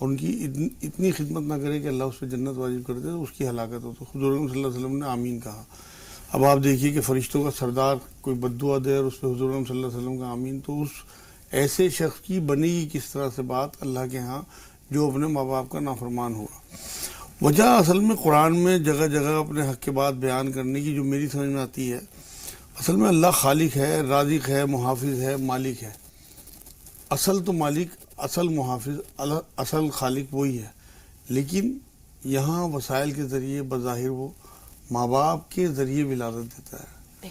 اور ان کی اتنی خدمت نہ کرے کہ اللہ اس پہ جنت واجب کر دے تو اس کی ہلاکت ہو. تو حضور صلی اللہ علیہ وسلم نے آمین کہا. اب آپ دیکھیے کہ فرشتوں کا سردار کوئی بد دعا دے اور اس پہ حضور صلی اللہ علیہ وسلم کا آمین, تو اس ایسے شخص کی بنے گی کس طرح سے بات اللہ کے ہاں جو اپنے ماں باپ کا نافرمان ہوا. وجہ اصل میں قرآن میں جگہ جگہ اپنے حق کے بات بیان کرنے کی جو میری سمجھ میں آتی ہے, اصل میں اللہ خالق ہے, رازق ہے, محافظ ہے, مالک ہے. اصل تو مالک, اصل محافظ, اصل خالق وہی ہے, لیکن یہاں وسائل کے ذریعے بظاہر وہ ماں باپ کے ذریعے ولادت دیتا ہے.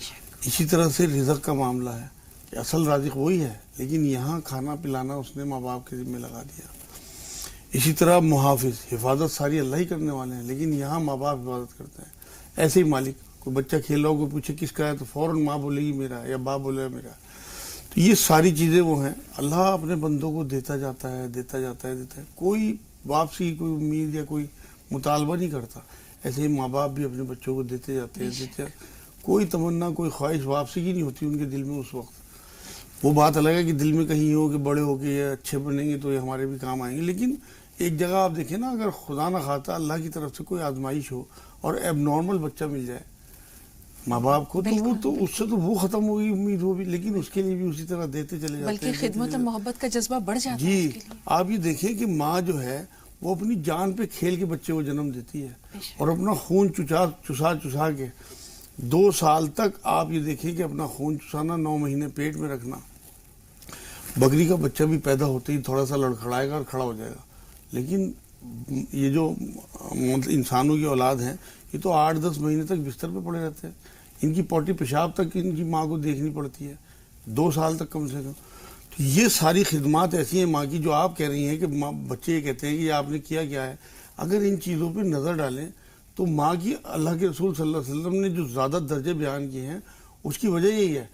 اسی طرح سے رزق کا معاملہ ہے کہ اصل رازق وہی ہے, لیکن یہاں کھانا پلانا اس نے ماں باپ کے ذمہ لگا دیا. اسی طرح محافظ, حفاظت ساری اللہ ہی کرنے والے ہیں, لیکن یہاں ماں باپ حفاظت کرتے ہیں. ایسے ہی مالک, کوئی بچہ کھیل رہا ہو, کوئی پوچھے کس کا ہے تو فوراً ماں بولے گی میرا ہے یا باپ بولے گا میرا ہے. تو یہ ساری چیزیں وہ ہیں, اللہ اپنے بندوں کو دیتا جاتا ہے, دیتا جاتا ہے, دیتا ہے. کوئی واپسی, کوئی امید یا کوئی مطالبہ نہیں کرتا. ایسے ہی ماں باپ بھی اپنے بچوں کو دیتے جاتے ہیں, دیتے ہیں. کوئی تمنا, کوئی خواہش واپسی کی نہیں ہوتی ان کے دل میں اس وقت. وہ بات الگ ہے کہ دل میں کہیں ہو کہ بڑے ہو کے یہ اچھے بنیں گے تو یہ ہمارے بھی کام آئیں گے, لیکن ایک جگہ آپ دیکھیں نا, اگر خدا نہ خواستہ اللہ کی طرف سے کوئی آزمائش ہو اور ایب نارمل بچہ مل جائے ماں باپ کو, تو وہ تو اس سے تو وہ ختم ہوگی امید ہو بھی, لیکن اس کے لیے بھی اسی طرح دیتے چلے جاتے ہیں. بلکہ خدمت اور محبت کا جذبہ بڑھ جاتا ہے. جی, آپ یہ دیکھیں کہ ماں جو ہے وہ اپنی جان پہ کھیل کے بچے کو جنم دیتی ہے, اور اپنا خون چسا کے 2 سال تک آپ یہ دیکھیں کہ اپنا خون چسانا, 9 مہینے پیٹ میں رکھنا. بکری کا بچہ بھی پیدا ہوتے ہی تھوڑا سا لڑکھڑائے گا اور کھڑا ہو جائے گا, لیکن یہ جو انسانوں کی اولاد ہیں یہ تو 8-10 مہینے تک بستر پہ پڑے رہتے ہیں. ان کی پوٹی پیشاب تک ان کی ماں کو دیکھنی پڑتی ہے 2 سال تک کم سے کم. تو یہ ساری خدمات ایسی ہیں ماں کی جو آپ کہہ رہی ہیں کہ بچے یہ کہتے ہیں کہ آپ نے کیا کیا ہے. اگر ان چیزوں پہ نظر ڈالیں تو ماں کی, اللہ کے رسول صلی اللہ علیہ وسلم نے جو زیادہ درجے بیان کیے ہیں اس کی وجہ یہی ہے.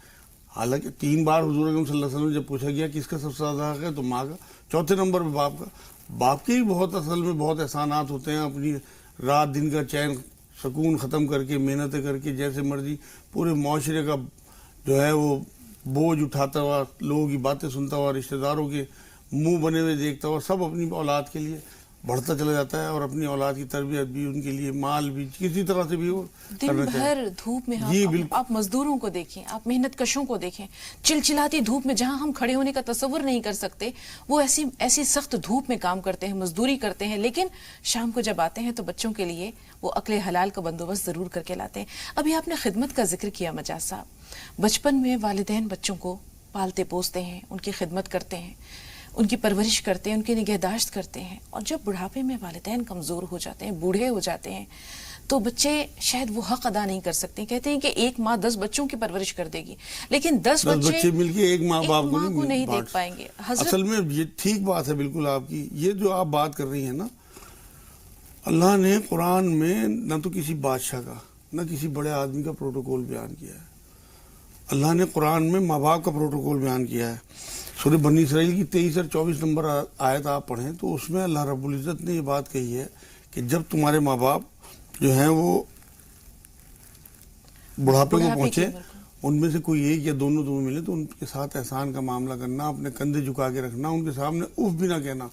حالانکہ 3 بار حضور اکرم صلی اللہ علیہ وسلم جب پوچھا گیا کس کا سب سے زیادہ حق ہے تو ماں کا, 4تھے نمبر پہ باپ کا. باپ کے ہی بہت اصل میں بہت احسانات ہوتے ہیں, اپنی رات دن کا چین سکون ختم کر کے, محنتیں کر کے, جیسے مرضی پورے معاشرے کا جو ہے وہ بوجھ اٹھاتا ہوا, لوگوں کی باتیں سنتا ہوا, رشتہ داروں کے منہ بنے ہوئے دیکھتا ہوا, سب اپنی اولاد کے لیے بڑھتا چلا جاتا ہے, اور اپنی اولاد کی تربیت بھی, ان کے لیے مال بھی, کسی طرح سے بھی وہ دن بھر دھوپ میں. جی آپ مزدوروں کو دیکھیں, آپ محنت کشوں کو دیکھیں, چلچلاتی دھوپ میں جہاں ہم کھڑے ہونے کا تصور نہیں کر سکتے, وہ ایسی سخت دھوپ میں کام کرتے ہیں, مزدوری کرتے ہیں, لیکن شام کو جب آتے ہیں تو بچوں کے لیے وہ عقل حلال کا بندوبست ضرور کر کے لاتے ہیں. ابھی آپ نے خدمت کا ذکر کیا مجاز صاحب, بچپن میں والدین بچوں کو پالتے پوستے ہیں, ان کی خدمت کرتے ہیں, ان کی پرورش کرتے ہیں, ان کی نگہداشت کرتے ہیں, اور جب بڑھاپے میں والدین کمزور ہو جاتے ہیں, بوڑھے ہو جاتے ہیں, تو بچے شاید وہ حق ادا نہیں کر سکتے. کہتے ہیں کہ ایک ماں 10 بچوں کی پرورش کر دے گی, لیکن 10 بچے مل کے ایک ماں باپ کو نہیں دیکھ پائیں گے. اصل میں یہ ٹھیک بات ہے بالکل آپ کی. یہ جو آپ بات کر رہی ہیں نا, اللہ نے قرآن میں نہ تو کسی بادشاہ کا نہ کسی بڑے آدمی کا پروٹوکول بیان کیا ہے. اللہ نے قرآن میں ماں باپ کا پروٹوکول بیان کیا ہے. سورہ بنی اسرائیل کی 23 اور 24 نمبر آیت آپ پڑھیں تو اس میں اللہ رب العزت نے یہ بات کہی ہے کہ جب تمہارے ماں باپ جو ہیں وہ بڑھاپے کو پہنچے, ان میں سے کوئی ایک یا دونوں تمہیں ملے تو ان کے ساتھ احسان کا معاملہ کرنا, اپنے کندھے جھکا کے رکھنا, ان کے سامنے اف بھی نہ کہنا,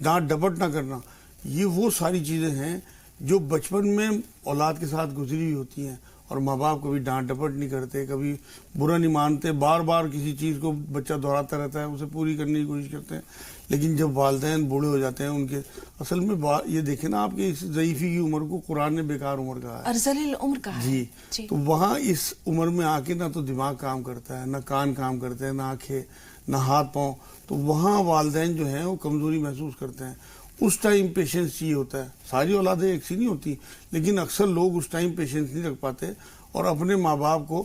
ڈانٹ ڈپٹ نہ کرنا. یہ وہ ساری چیزیں ہیں جو بچپن میں اولاد کے ساتھ گزری ہوئی ہوتی ہیں, اور ماں باپ کبھی ڈانٹ ڈپٹ نہیں کرتے, کبھی برا نہیں مانتے, بار بار کسی چیز کو بچہ دہراتا رہتا ہے, اسے پوری کرنے کی کوشش کرتے ہیں. لیکن جب والدین بوڑھے ہو جاتے ہیں, ان کے اصل میں یہ دیکھیں نا آپ کے اس ضعیفی کی عمر کو قرآن نے بیکار عمر کہا ہے, ارذل العمر کہا ہے. جی, تو وہاں اس عمر میں آ کے نہ تو دماغ کام کرتا ہے, نہ کان کام کرتے ہیں, نہ آنکھیں, نہ ہاتھ پاؤں, تو وہاں والدین جو ہیں وہ کمزوری محسوس کرتے ہیں. اس ٹائم پیشنس چاہیے ہوتا ہے. ساری اولادیں ایک سی نہیں ہوتی, لیکن اکثر لوگ اس ٹائم پیشنس نہیں رکھ پاتے, اور اپنے ماں باپ کو,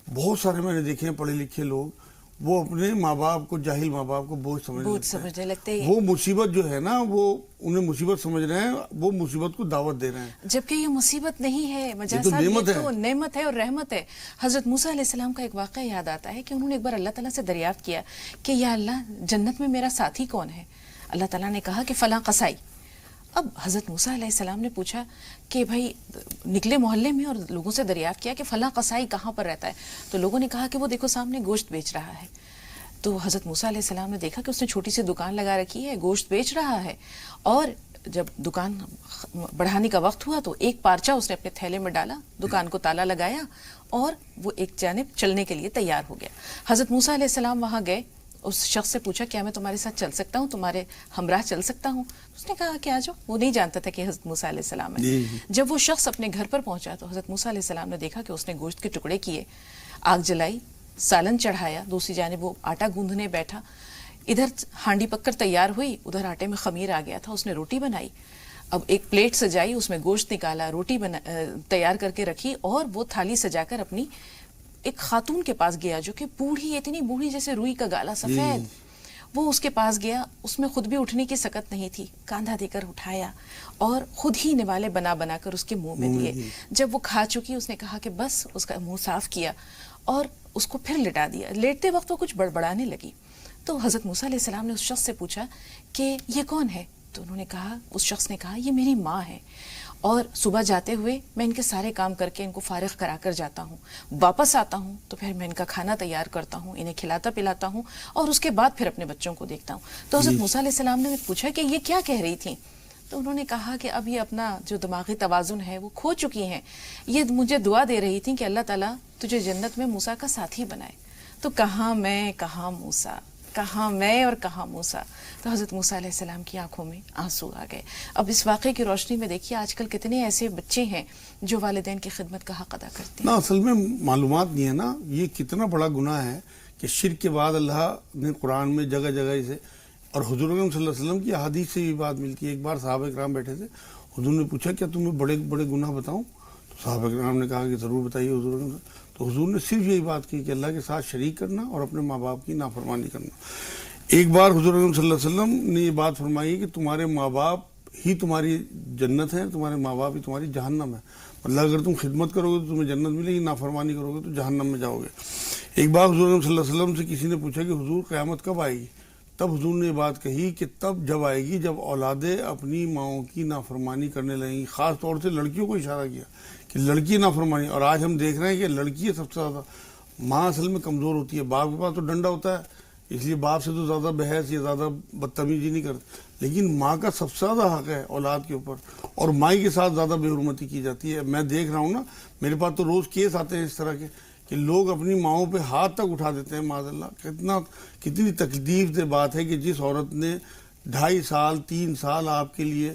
بہت سارے میں نے دیکھے ہیں پڑھے لکھے لوگ, وہ اپنے ماں باپ کو, جاہل ماں باپ کو بوجھ سمجھنے لگتے ہیں. وہ مصیبت جو ہے نا, وہ انہیں مصیبت سمجھ رہے ہیں, وہ مصیبت کو دعوت دے رہے ہیں, جبکہ یہ مصیبت نہیں ہے مجاز صاحب, یہ تو نعمت ہے اور رحمت ہے. حضرت موسیٰ علیہ السلام کا ایک واقعہ یاد آتا ہے کہ انہوں نے ایک بار اللہ تعالیٰ سے دریافت کیا کہ یا اللہ جنت میں میرا ساتھی کون ہے. اللہ تعالیٰ نے کہا کہ فلاں قصائی. اب حضرت موسیٰ علیہ السلام نے پوچھا کہ بھائی نکلے محلے میں اور لوگوں سے دریافت کیا کہ فلاں قصائی کہاں پر رہتا ہے, تو لوگوں نے کہا کہ وہ دیکھو سامنے گوشت بیچ رہا ہے. تو حضرت موسیٰ علیہ السلام نے دیکھا کہ اس نے چھوٹی سی دکان لگا رکھی ہے، گوشت بیچ رہا ہے، اور جب دکان بڑھانے کا وقت ہوا تو ایک پارچہ اس نے اپنے تھیلے میں ڈالا، دکان کو تالا لگایا اور وہ ایک جانب چلنے کے لیے تیار ہو گیا۔ حضرت موسیٰ علیہ السلام وہاں گئے، اس شخص سے پوچھا کیا میں تمہارے ساتھ چل سکتا ہوں، تمہارے ہمراہ چل سکتا ہوں؟ اس نے کہا کہ آ جاؤ۔ وہ نہیں جانتا تھا کہ حضرت موسیٰ علیہ السلام ہے۔ جب وہ شخص اپنے گھر پر پہنچا تو حضرت موسیٰ علیہ السلام نے دیکھا کہ اس نے گوشت کے ٹکڑے کیے، آگ جلائی، سالن چڑھایا، دوسری جانب وہ آٹا گوندھنے بیٹھا، ادھر ہانڈی پک کر تیار ہوئی، ادھر آٹے میں خمیر آ گیا تھا، اس نے روٹی بنائی، اب ایک پلیٹ سجائی، اس میں گوشت نکالا، روٹی تیار کر کے رکھی، اور وہ تھالی سجا کر اپنی ایک خاتون کے پاس گیا جو کہ بوڑھی، اتنی بوڑھی جیسے روئی کا گالا سفید، وہ اس کے پاس گیا، اس میں خود بھی اٹھنے کی سکت نہیں تھی، کاندھا دے کر اٹھایا اور خود ہی نوالے بنا بنا کر اس کے منہ میں دیے۔ جب وہ کھا چکی اس نے کہا کہ بس، اس کا منہ صاف کیا اور اس کو پھر لٹا دیا۔ لیٹتے وقت وہ کچھ بڑبڑانے لگی تو حضرت موسیٰ علیہ السلام نے اس شخص سے پوچھا کہ یہ کون ہے؟ تو انہوں نے کہا، اس شخص نے کہا یہ میری ماں ہے، اور صبح جاتے ہوئے میں ان کے سارے کام کر کے ان کو فارغ کرا کر جاتا ہوں، واپس آتا ہوں تو پھر میں ان کا کھانا تیار کرتا ہوں، انہیں کھلاتا پلاتا ہوں، اور اس کے بعد پھر اپنے بچوں کو دیکھتا ہوں۔ تو حضرت موسیٰ علیہ السلام نے پوچھا کہ یہ کیا کہہ رہی تھیں؟ تو انہوں نے کہا کہ اب یہ اپنا جو دماغی توازن ہے وہ کھو چکی ہیں، یہ مجھے دعا دے رہی تھیں کہ اللہ تعالیٰ تجھے جنت میں موسیٰ کا ساتھی بنائے۔ تو کہاں میں، کہاں موسیٰ، کہاں میں اور کہاں موسیٰ۔ تو حضرت موسیٰ علیہ السلام کی آنکھوں میں آنسو آ گئے۔ اب اس واقعے کی روشنی میں دیکھیے آج کل کتنے ایسے بچے ہیں جو والدین کی خدمت کا حق ادا کرتے ہیں۔ اصل میں معلومات نہیں ہے نا، یہ کتنا بڑا گناہ ہے کہ شرک کے بعد اللہ نے قرآن میں جگہ جگہ اسے، اور حضور اکرم صلی اللہ علیہ وسلم کی احادیث سے یہ بات ملتی ہے۔ ایک بار صحابہ کرام بیٹھے تھے، حضور نے پوچھا کیا تمہیں بڑے بڑے گناہ بتاؤں؟ تو صحابہ کرام نے کہا کہ ضرور بتائیے حضور اکرم۔ تو حضور نے صرف یہی بات کی کہ اللہ کے ساتھ شریک کرنا اور اپنے ماں باپ کی نافرمانی کرنا۔ ایک بار حضور اکرم صلی اللہ علیہ وسلم نے یہ بات فرمائی کہ تمہارے ماں باپ ہی تمہاری جنت ہے، تمہارے ماں باپ ہی تمہاری جہنم ہے۔ مطلب اگر تم خدمت کرو گے تو تمہیں جنت ملے گی، نافرمانی کرو گے تو جہنم میں جاؤ گے۔ ایک بار حضور اکرم صلی اللہ علیہ وسلم سے کسی نے پوچھا کہ حضور قیامت کب آئے گی؟ تب حضور نے یہ بات کہی کہ تب جب آئے گی جب اولادیں اپنی ماؤں کی نافرمانی کرنے لگیں گی۔ خاص طور سے لڑکیوں کو اشارہ کیا کہ لڑکی نافرمانی، اور آج ہم دیکھ رہے ہیں کہ لڑکی ہے سب سے زیادہ۔ ماں اصل میں کمزور ہوتی ہے، باپ کے پاس تو ڈنڈا ہوتا ہے، اس لیے باپ سے تو زیادہ بحث یا زیادہ بدتمیزی نہیں کرتے، لیکن ماں کا سب سے زیادہ حق ہے اولاد کے اوپر، اور مائی کے ساتھ زیادہ بے حرمتی کی جاتی ہے۔ میں دیکھ رہا ہوں نا، میرے پاس تو روز کیس آتے ہیں اس طرح کے کہ لوگ اپنی ماؤں پہ ہاتھ تک اٹھا دیتے ہیں، معاذ اللہ۔ کتنی تکلیف دہ بات ہے کہ جس عورت نے 2.5 سال 3 سال آپ کے لیے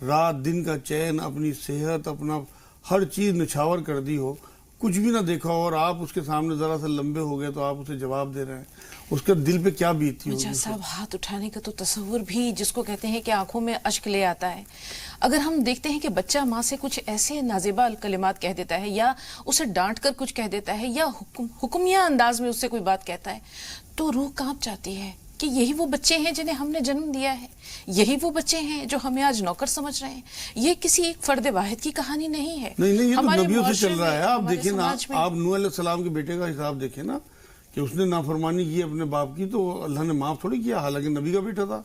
رات دن کا چین، اپنی صحت، اپنا ہر چیز نچھاور کر دی ہو، کچھ بھی نہ دیکھا ہو، اور آپ اس کے سامنے ذرا سا لمبے ہو گئے تو آپ اسے جواب دے رہے ہیں، اس کے دل پہ کیا بیتی ہوگی؟ مجھا صاحب، ہاتھ اٹھانے کا تو تصور بھی جس کو کہتے ہیں کہ آنکھوں میں اشک لے آتا ہے۔ اگر ہم دیکھتے ہیں کہ بچہ ماں سے کچھ ایسے نازیبا کلمات کہہ دیتا ہے، یا اسے ڈانٹ کر کچھ کہہ دیتا ہے، یا حکمیہ انداز میں اس سے کوئی بات کہتا ہے، تو روح کانپ جاتی ہے کہ یہی وہ بچے ہیں جنہیں ہم نے جنم دیا ہے، یہی وہ بچے ہیں جو ہمیں آج نوکر سمجھ رہے ہیں۔ یہ کسی ایک فرد واحد کی کہانی نہیں ہے، نہیں، یہ تو نبیوں سے چل رہا ہے۔ آپ دیکھیں نا، آپ نوح علیہ السلام کے بیٹے کا حساب دیکھیں نا، کہ اس نے نافرمانی کی اپنے باپ کی تو اللہ نے معاف تھوڑی کیا، حالانکہ نبی کا بیٹا تھا،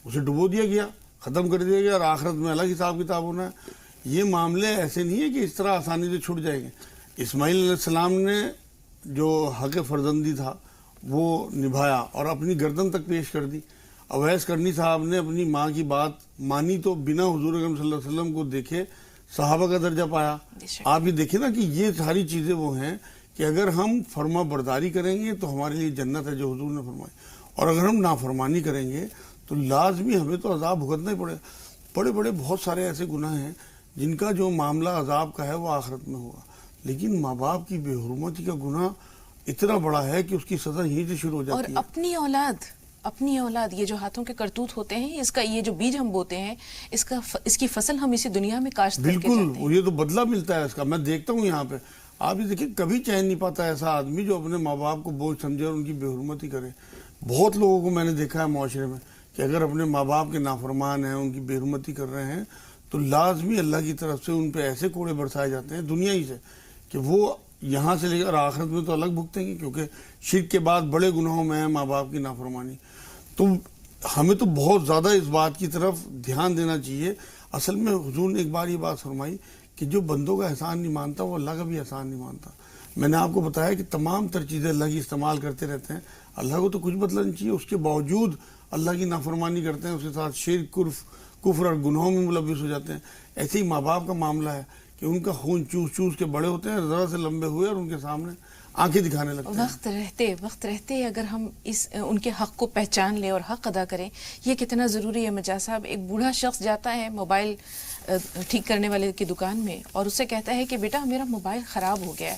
اسے ڈبو دیا گیا، ختم کر دیا گیا، اور آخرت میں الگ حساب کتاب ہونا ہے۔ یہ معاملے ایسے نہیں ہے کہ اس طرح آسانی سے چھوٹ جائیں گے۔ اسماعیل علیہ السلام نے جو حق فرزندی تھا وہ نبھایا اور اپنی گردن تک پیش کر دی۔ اویس کرنی صاحب نے اپنی ماں کی بات مانی تو بنا حضور اکرم صلی اللہ علیہ وسلم کو دیکھے صحابہ کا درجہ پایا۔ آپ یہ دیکھیں نا کہ یہ ساری چیزیں وہ ہیں کہ اگر ہم فرما برداری کریں گے تو ہمارے لیے جنت ہے جو حضور نے فرمائی، اور اگر ہم نافرمانی کریں گے تو لازمی ہمیں تو عذاب بھگتنا ہی پڑے گا۔ بڑے بڑے بہت سارے ایسے گناہ ہیں جن کا جو معاملہ عذاب کا ہے وہ آخرت میں ہوگا، لیکن ماں باپ کی بے حرمتی کا گناہ اتنا بڑا ہے کہ اس کی سزا یہیں سے شروع ہو جاتی ہے۔ اور اپنی اولاد یہ جو ہاتھوں کے کرتوت ہوتے ہیں، اس کا یہ جو بیج ہم بوتے ہیں، اس کی فصل ہم اسی دنیا میں کاشت کر کے جاتے ہیں۔ بالکل، یہ تو بدلہ ملتا ہے اس کا۔ میں دیکھتا ہوں یہاں پہ، آپ یہ دیکھیں، کبھی چین نہیں پاتا ایسا آدمی جو اپنے ماں باپ کو بوجھ سمجھے اور ان کی بے حرمتی کرے۔ بہت لوگوں کو میں نے دیکھا ہے معاشرے میں کہ اگر اپنے ماں باپ کے نافرمان ہیں، ان کی بے حرمتی کر رہے ہیں، تو لازمی اللہ کی طرف سے ان پہ ایسے کوڑے برسائے جاتے ہیں دنیا ہی سے کہ وہ یہاں سے لے کر آخرت میں تو الگ بھگتیں گے، کیونکہ شرک کے بعد بڑے گناہوں میں ہے ماں باپ کی نافرمانی۔ تو ہمیں تو بہت زیادہ اس بات کی طرف دھیان دینا چاہیے۔ اصل میں حضور نے ایک بار یہ بات فرمائی کہ جو بندوں کا احسان نہیں مانتا وہ اللہ کا بھی احسان نہیں مانتا۔ میں نے آپ کو بتایا کہ تمام تر چیزیں اللہ کی استعمال کرتے رہتے ہیں. اللہ کو تو کچھ بدلنا نہیں چاہیے, اس کے باوجود اللہ کی نافرمانی کرتے ہیں, اس کے ساتھ شرک, کفر اور گناہوں میں ملوث ہو جاتے ہیں. ایسے ہی ماں باپ کا معاملہ ہے کہ ان کا خون چوس چوس کے بڑے ہوتے ہیں, ذرا سے لمبے ہوئے اور ان کے سامنے آنکھیں دکھانے لگتے ہیں. وقت رہتے اگر ہم ان کے حق کو پہچان لیں اور حق ادا کریں, یہ کتنا ضروری ہے. مجاز صاحب, ایک بوڑھا شخص جاتا ہے موبائل ٹھیک کرنے والے کی دکان میں اور اس سے کہتا ہے کہ بیٹا میرا موبائل خراب ہو گیا ہے.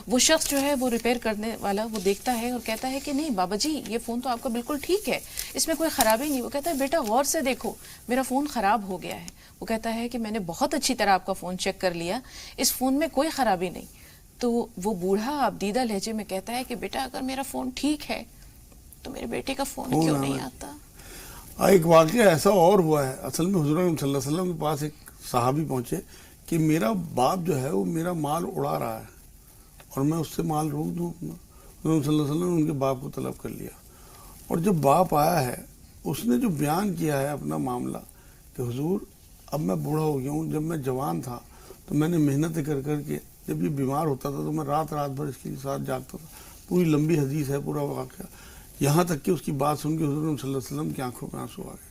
وہ شخص جو ہے وہ ریپیئر کرنے والا وہ دیکھتا ہے اور کہتا ہے کہ نہیں بابا جی یہ فون تو آپ کا بالکل ٹھیک ہے, اس میں کوئی خرابی نہیں. وہ کہتا ہے بیٹا غور سے دیکھو میرا فون خراب ہو گیا ہے. وہ کہتا ہے کہ میں نے بہت اچھی طرح آپ کا فون چیک کر لیا, اس فون میں کوئی خرابی نہیں. تو وہ بوڑھا ابدیدہ لہجے میں کہتا ہے کہ بیٹا اگر میرا فون ٹھیک ہے تو میرے بیٹے کا فون کیوں نہیں آتا. ایک واقعہ ایسا اور ہوا ہے. اصل میں حضور صلی اللہ علیہ وسلم کے پاس ایک صحابی پہنچے کہ میرا باپ جو ہے وہ میرا مال اڑا رہا ہے اور میں اس سے مال روک دوں اپنا. حضور صلی اللہ علیہ وسلم نے ان کے باپ کو طلب کر لیا, اور جب باپ آیا ہے اس نے جو بیان کیا ہے اپنا معاملہ کہ حضور اب میں بوڑھا ہو گیا ہوں, جب میں جوان تھا تو میں نے محنتیں کر کر کے, جب یہ بیمار ہوتا تھا تو میں رات بھر اس کے ساتھ جاگتا تھا. پوری لمبی حدیث ہے, پورا واقعہ, یہاں تک کہ اس کی بات سن کے حضور صلی اللہ علیہ وسلم کی آنکھوں میں آنسو آ گئے.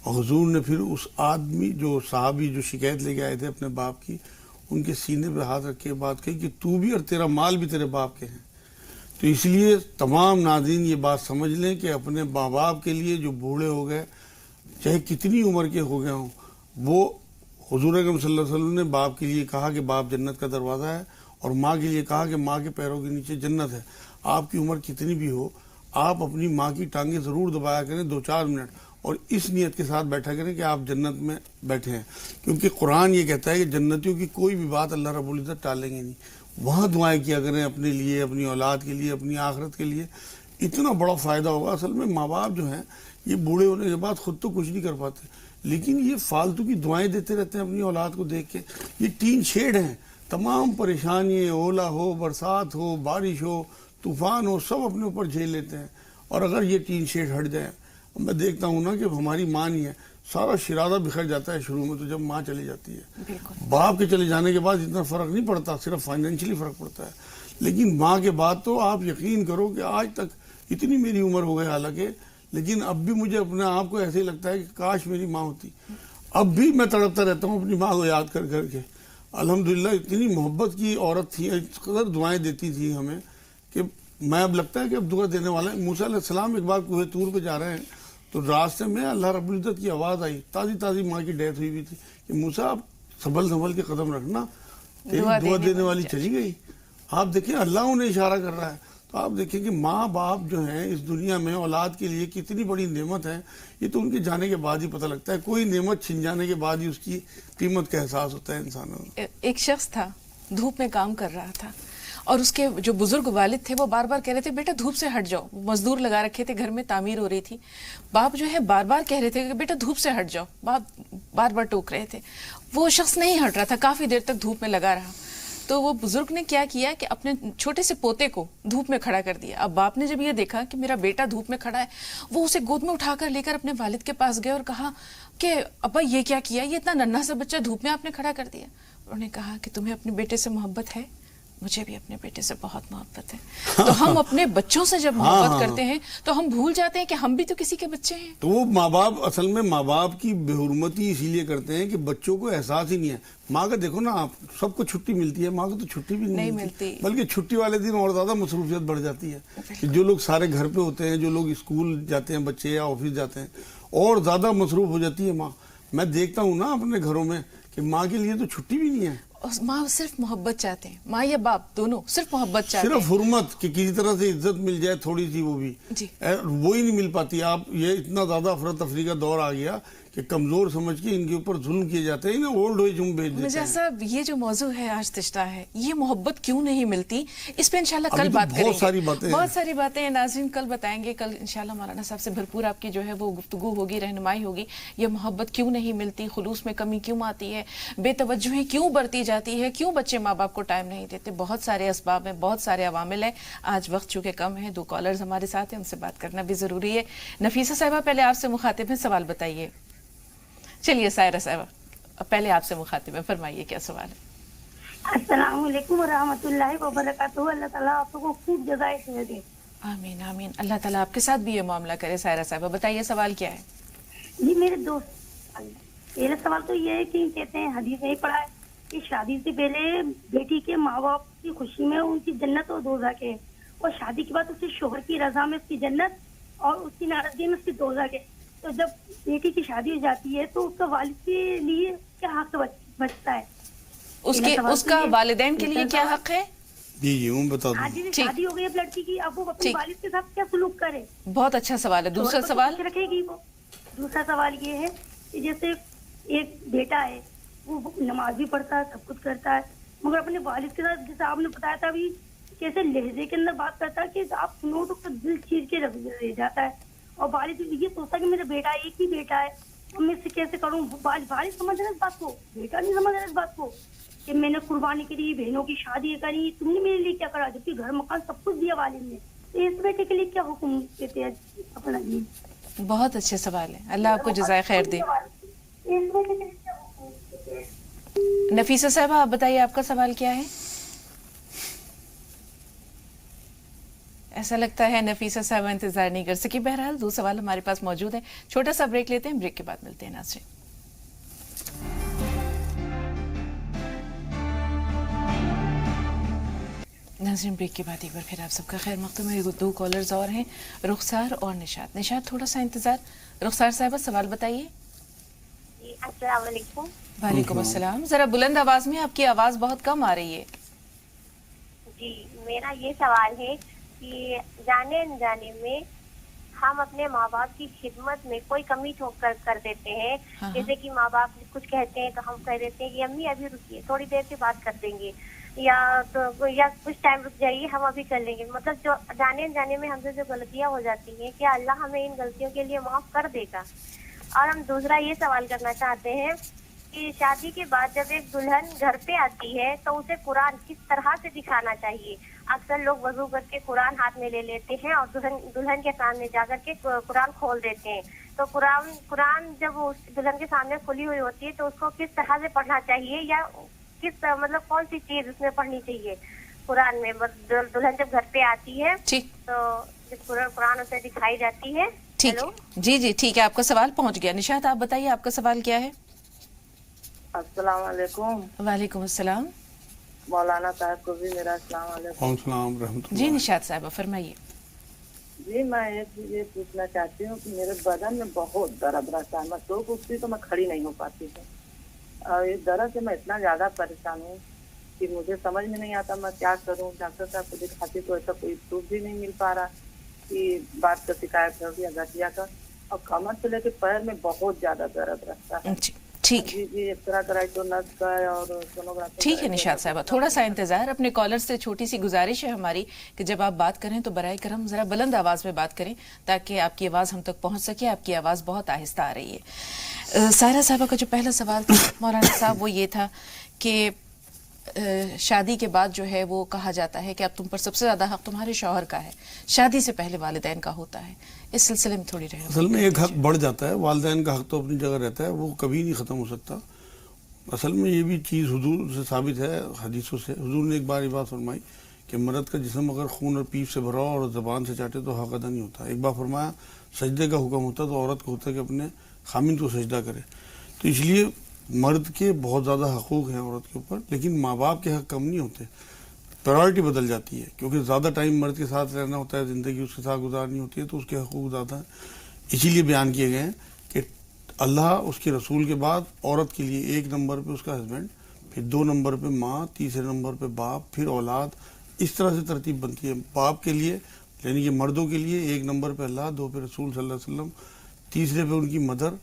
اور حضور نے پھر اس آدمی جو صحابی جو شکایت لے کے آئے تھے اپنے باپ کی, ان کے سینے پہ ہاتھ رکھ کے بات کہی کہ تو بھی اور تیرا مال بھی تیرے باپ کے ہیں. تو اس لیے تمام ناظرین یہ بات سمجھ لیں کہ اپنے ماں باپ کے لیے جو بوڑھے ہو گئے, چاہے کتنی عمر کے ہو گئے ہوں, وہ حضور اکرم صلی اللہ علیہ وسلم نے باپ کے لیے کہا کہ باپ جنت کا دروازہ ہے, اور ماں کے لیے کہا کہ ماں کے پیروں کے نیچے جنت ہے. آپ کی عمر کتنی بھی ہو, آپ اپنی ماں کی ٹانگیں ضرور دبایا کریں 2-4 منٹ, اور اس نیت کے ساتھ بیٹھا کریں کہ آپ جنت میں بیٹھے ہیں. کیونکہ قرآن یہ کہتا ہے کہ جنتیوں کی کوئی بھی بات اللہ رب العزت ٹالیں گے نہیں. وہاں دعائیں کیا کریں اپنے لیے, اپنی اولاد کے لیے, اپنی آخرت کے لیے, اتنا بڑا فائدہ ہوگا. اصل میں ماں باپ جو ہیں یہ بوڑھے ہونے کے بعد خود تو کچھ نہیں کر پاتے, لیکن یہ فالتو کی دعائیں دیتے رہتے ہیں اپنی اولاد کو دیکھ کے. یہ ٹین شیڈ ہیں, تمام پریشانی, اولا ہو, برسات ہو, بارش ہو, طوفان ہو, سب اپنے اوپر جھیل لیتے ہیں. اور اگر یہ ٹین شیڈ ہٹ جائیں, میں دیکھتا ہوں نا کہ ہماری ماں نہیں ہے, سارا شرارہ بکھر جاتا ہے شروع میں, تو جب ماں چلی جاتی ہے. باپ کے چلے جانے کے بعد اتنا فرق نہیں پڑتا, صرف فائنینشلی فرق پڑتا ہے, لیکن ماں کے بعد تو آپ یقین کرو کہ آج تک اتنی میری عمر ہو گئی حالانکہ, لیکن اب بھی مجھے اپنے آپ کو ایسے ہی لگتا ہے کہ کاش میری ماں ہوتی. اب بھی میں تڑپتا رہتا ہوں اپنی ماں کو یاد کر کر کے. الحمدللہ اتنی محبت کی عورت تھی, اس قدر دعائیں دیتی تھی ہمیں کہ میں اب لگتا ہے کہ اب دعا دینے والا ہے. موسیٰ علیہ السلام ایک بار کوہ طور پہ جا رہے ہیں تو راستے میں اللہ رب العزت کی آواز آئی, تازی ماں کی ڈیتھ ہوئی ہوئی تھی, کہ موسیٰ آپ سنبھل کے قدم رکھنا, تیری دعا دینے والی چلی گئی. آپ دیکھیں اللہ انہیں اشارہ کر رہا ہے. تو آپ دیکھیں کہ ماں باپ جو ہیں اس دنیا میں اولاد کے لیے کتنی بڑی نعمت ہے. یہ تو ان کے جانے کے بعد ہی پتہ لگتا ہے, کوئی نعمت چھن جانے کے بعد ہی اس کی قیمت کا احساس ہوتا ہے انسانوں کو. ایک شخص تھا دھوپ میں کام کر رہا تھا, اور اس کے جو بزرگ والد تھے وہ بار بار کہہ رہے تھے بیٹا دھوپ سے ہٹ جاؤ. مزدور لگا رکھے تھے, گھر میں تعمیر ہو رہی تھی. باپ جو ہے بار بار کہہ رہے تھے کہ بیٹا دھوپ سے ہٹ جاؤ, باپ بار بار ٹوک رہے تھے. وہ شخص نہیں ہٹ رہا تھا, کافی دیر تک دھوپ میں لگا رہا. تو وہ بزرگ نے کیا کیا کہ اپنے چھوٹے سے پوتے کو دھوپ میں کھڑا کر دیا. اب باپ نے جب یہ دیکھا کہ میرا بیٹا دھوپ میں کھڑا ہے, وہ اسے گود میں اٹھا کر لے کر اپنے والد کے پاس گئے اور کہا کہ ابا یہ کیا کیا, یہ اتنا ننھا سا بچہ دھوپ میں آپ نے کھڑا کر دیا. انہوں نے کہا کہ تمہیں اپنے بیٹے سے محبت ہے, مجھے بھی اپنے بیٹے سے بہت محبت ہے. تو ہم اپنے بچوں سے جب محبت کرتے ہیں تو ہم بھول جاتے ہیں کہ ہم بھی تو کسی کے بچے ہیں. تو وہ ماں باپ اصل میں ماں باپ کی بے حرمتی اسی لیے کرتے ہیں کہ بچوں کو احساس ہی نہیں ہے. ماں کا دیکھو نا, آپ سب کو چھٹی ملتی ہے, ماں کو تو چھٹی بھی نہیں ملتی, بلکہ چھٹی والے دن اور زیادہ مصروفیت بڑھ جاتی ہے. کہ جو لوگ سارے گھر پہ ہوتے ہیں, جو لوگ اسکول جاتے ہیں بچے یا آفس جاتے ہیں, اور زیادہ مصروف ہو جاتی ہے ماں. میں دیکھتا ہوں نا اپنے گھروں میں کہ ماں کے لیے تو چھٹی بھی نہیں ہے. ماں صرف محبت چاہتے ہیں, ماں یا باپ دونوں صرف محبت چاہتے ہیں, صرف حرمت کہ کسی طرح سے عزت مل جائے تھوڑی سی, وہ بھی وہی نہیں مل پاتی. آپ یہ اتنا زیادہ افراتفری کا دور آ گیا کہ کمزور سمجھ کے ان کے اوپر ظلم کیے جاتے ہیں, اولڈ ایج ہوم بھیج دیتے ہیں. مجاز صاحب یہ جو موضوع ہے آج تشتہ ہے, یہ محبت کیوں نہیں ملتی, اس پہ انشاءاللہ کل بات کریں گے. بہت ساری باتیں ہیں ناظرین, کل بتائیں گے. کل انشاءاللہ مولانا صاحب سے بھرپور آپ کی جو ہے وہ گفتگو ہوگی, رہنمائی ہوگی. یہ محبت کیوں نہیں ملتی, خلوص میں کمی کیوں آتی ہے, بے توجہی کیوں بڑھتی جاتی ہے, کیوں بچے ماں باپ کو ٹائم نہیں دیتے. بہت سارے اسباب ہیں, بہت سارے عوامل ہیں. آج وقت چونکہ کم ہے, 2 کالرز ہمارے ساتھ ہیں, ان سے بات کرنا بھی ضروری ہے. نفیسہ صاحبہ پہلے آپ سے مخاطب ہیں, سوال بتائیے. چلیے سائرہ صاحبہ پہلے آپ سے مخاطب ہیں, فرمائیے کیا سوال ہے. السلام علیکم ورحمۃ اللہ وبرکاتہ. اللہ تعالیٰ آپ کو خوب جزائے خیر دے. آمین آمین. اللہ تعالیٰ آپ کے ساتھ بھی یہ معاملہ کرے. سائرہ صاحبہ بتائیے سوال کیا ہے؟ جی میرے دوست، میرا سوال تو یہ ہے کہ کہتے ہیں حدیث میں پڑھا ہے کہ شادی سے پہلے بیٹی کے ماں باپ کی خوشی میں ان کی جنت اور دوزخ ہے، اور شادی کے بعد اس کے شوہر کی رضا میں اس کی جنت اور اس کی ناراضگی میں اس کی دوزخ ہے. تو جب بیٹی کی شادی ہو جاتی ہے تو اس کا والد کے لیے کیا حق بچتا ہے؟ اس کا والدین کے لیے کیا حق ہے؟ جی ہوں بتا دوں. جی شادی ہو گئی اب لڑکی کی، اب وہ اپنے والد کے ساتھ کیا سلوک کرے؟ بہت اچھا سوال ہے. دوسرا سوال رکھے گی وہ. دوسرا سوال یہ ہے کہ جیسے ایک بیٹا ہے، وہ نماز بھی پڑھتا ہے، سب کچھ کرتا ہے، مگر اپنے والد کے ساتھ جیسے آپ نے بتایا تھا ابھی کیسے لہجے کے اندر بات کرتا ہے کہ آپ سنو تو دل چیر کے رہ جاتا ہے، اور والد یہ سوچتا ہے کہ میرا بیٹا ایک ہی بیٹا ہے، میں سے کیسے کروں. والد سمجھ رہے اس بات کو، بیٹا نہیں سمجھ رہا اس بات کو کہ میں نے قربانی کری، بہنوں کی شادی کری، تم نے میرے لیے کیا کرا، جبکہ گھر مکان سب کچھ دیا والد نے. اس بیٹے کے لیے کیا حکم دیتے ہیں اپنا؟ جی بہت اچھے سوال ہے. اللہ آپ کو جزائے خیر دے. نفیسہ صاحبہ آپ بتائیے آپ کا سوال کیا ہے؟ ایسا لگتا ہے نفیسہ صاحبہ انتظار نہیں کر سکی. بہرحال دو سوال ہمارے پاس موجود ہیں. چھوٹا سا بریک لیتے ہیں، بریک کے بعد ملتے ہیں ناظرین. ناظرین بریک کے بعد ایک بار پھر آپ سب کا خیر مقدم ہے. دو کالرز اور ہیں، رخسار اور نشاط. نشاط تھوڑا سا انتظار. رخسار صاحبہ سوال بتائیے. جی السلام علیکم. وعلیکم السلام. ذرا بلند آواز میں، آپ کی آواز بہت کم آ رہی ہے. جی میرا یہ سوال ہے کہ جانے انجانے میں ہم اپنے ماں باپ کی خدمت میں کوئی کمی چھوڑ کر دیتے ہیں. جیسے کہ ماں باپ کچھ کہتے ہیں تو ہم کہہ دیتے ہیں کہ امی ابھی رکیے، تھوڑی دیر سے بات کر دیں گے، یا کچھ ٹائم رک جائیے ہم ابھی کر لیں گے. مطلب جو جانے انجانے میں ہم سے جو غلطیاں ہو جاتی ہیں، کیا اللہ ہمیں ان غلطیوں کے لیے معاف کر دے گا؟ اور ہم دوسرا یہ سوال کرنا چاہتے ہیں کہ شادی کے بعد جب ایک دلہن گھر پہ آتی ہے تو اسے قرآن کس طرح سے دکھانا چاہیے؟ اکثر لوگ وضو کر کے قرآن ہاتھ میں لے لیتے ہیں اور دلہن کے سامنے جا کر کے قرآن کھول دیتے ہیں. تو قرآن جب اس دلہن کے سامنے کھلی ہوئی ہوتی ہے تو اس کو کس طرح سے پڑھنا چاہیے، یا کس مطلب کون سی چیز اس میں پڑھنی چاہیے قرآن میں؟ دلہن جب گھر پہ آتی ہے تو قرآن اسے دکھائی جاتی ہے. ٹھیک جی جی ٹھیک ہے، آپ کا سوال پہنچ گیا. نشاط آپ بتائیے آپ کا سوال کیا ہے؟ السلام علیکم. وعلیکم السلام. مولانا صاحب کو بھی میرا السلام علیکم. السلام رحمۃ اللہ. جی نشاط صاحبہ فرمائیے. جی میں ایک چیز یہ پوچھنا چاہتی ہوں کہ میرے بدن میں بہت درد رہتا ہے. میں سو اٹھتی تو میں کھڑی نہیں ہو پاتی تھی، اور اس درد سے میں اتنا زیادہ پریشان ہوں کہ مجھے سمجھ میں نہیں آتا میں کیا کروں. ڈاکٹر صاحب کو دکھاتی تو ایسا کوئی پروف بھی نہیں مل پا رہا کہ بات کا شکایت ہو گیا گٹھیا کا، اور کمر سے لے کے پیر میں بہت زیادہ درد رہتا ہے. ٹھیک جی جی ایکسرا کرائی تو نس کا اور سونوگرافی. ٹھیک ہے نشاط صاحبہ تھوڑا سا انتظار. اپنے کالر سے چھوٹی سی گزارش ہے ہماری کہ جب آپ بات کریں تو برائے کرم ذرا بلند آواز میں بات کریں تاکہ آپ کی آواز ہم تک پہنچ سکے. آپ کی آواز بہت آہستہ آ رہی ہے. سائرہ صاحبہ کا جو پہلا سوال تھا مولانا صاحب وہ یہ تھا کہ شادی کے بعد جو ہے وہ کہا جاتا ہے کہ اب تم پر سب سے زیادہ حق تمہارے شوہر کا ہے، شادی سے پہلے والدین کا ہوتا ہے. اس سلسلے میں تھوڑی رہے. اصل میں ایک حق بڑھ جاتا ہے، والدین کا حق تو اپنی جگہ رہتا ہے، وہ کبھی نہیں ختم ہو سکتا. اصل میں یہ بھی چیز حضور سے ثابت ہے حدیثوں سے. حضور نے ایک بار یہ بات فرمائی کہ مرد کا جسم اگر خون اور پیپ سے بھرا ہو اور زبان سے چاٹے تو حق ادا نہیں ہوتا. ایک بار فرمایا سجدے کا حکم ہوتا تو عورت کو ہوتا کہ اپنے خامند کو سجدہ کرے. تو اس لیے مرد کے بہت زیادہ حقوق ہیں عورت کے اوپر، لیکن ماں باپ کے حق کم نہیں ہوتے. پرائورٹی بدل جاتی ہے کیونکہ زیادہ ٹائم مرد کے ساتھ رہنا ہوتا ہے، زندگی اس کے ساتھ گزارنی ہوتی ہے، تو اس کے حقوق زیادہ ہیں. اسی لیے بیان کیے گئے ہیں کہ اللہ اس کے رسول کے بعد عورت کے لیے 1 نمبر پہ اس کا ہسبینڈ، پھر 2 نمبر پہ ماں، تیسرے نمبر پہ باپ، پھر اولاد. اس طرح سے ترتیب بنتی ہے. باپ کے لیے یعنی کہ مردوں کے لیے 1 نمبر پہ اللہ، 2 پہ رسول صلی اللہ علیہ وسلم، تیسرے پہ ان کی مدر،